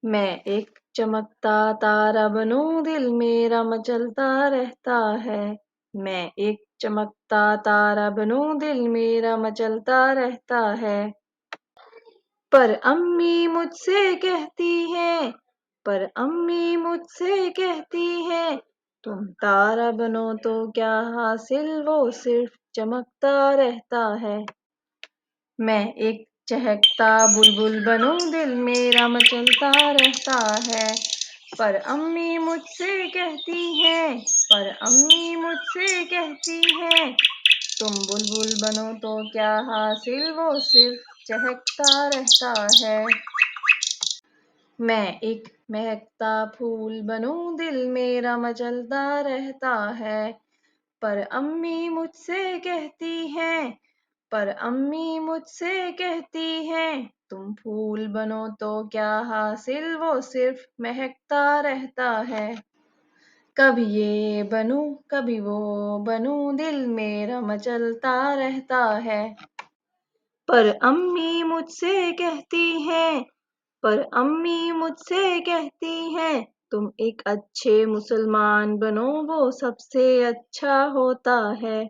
میں ایک چمکتا تارا بنوں دل میرا مچلتا رہتا ہے۔ میں ایک چمکتا تارا بنوں دل میرا مچلتا رہتا ہے۔ پر امی مجھ سے کہتی ہیں، پر امی مجھ سے کہتی ہیں، تم تارا بنو تو کیا حاصل وہ صرف چمکتا رہتا ہے۔ میں ایک چہکتا بلبل بنوں دل میرا مچلتا رہتا ہے۔ پر امی مجھ سے کہتی ہیں، پر امی مجھ سے کہتی ہیں، تم بلبل بنو تو کیا حاصل وہ صرف چہکتا رہتا ہے۔ میں ایک مہکتا پھول بنوں دل میرا مچلتا رہتا ہے۔ پر امی مجھ سے کہتی ہیں، پر امی مجھ سے کہتی ہیں، تم پھول بنو تو کیا حاصل وہ صرف مہکتا رہتا ہے۔ کبھی یہ بنوں کبھی وہ بنوں دل میرا مچلتا رہتا ہے۔ پر امی مجھ سے کہتی ہیں، پر امی مجھ سے کہتی ہیں، تم ایک اچھے مسلمان بنو وہ سب سے اچھا ہوتا ہے۔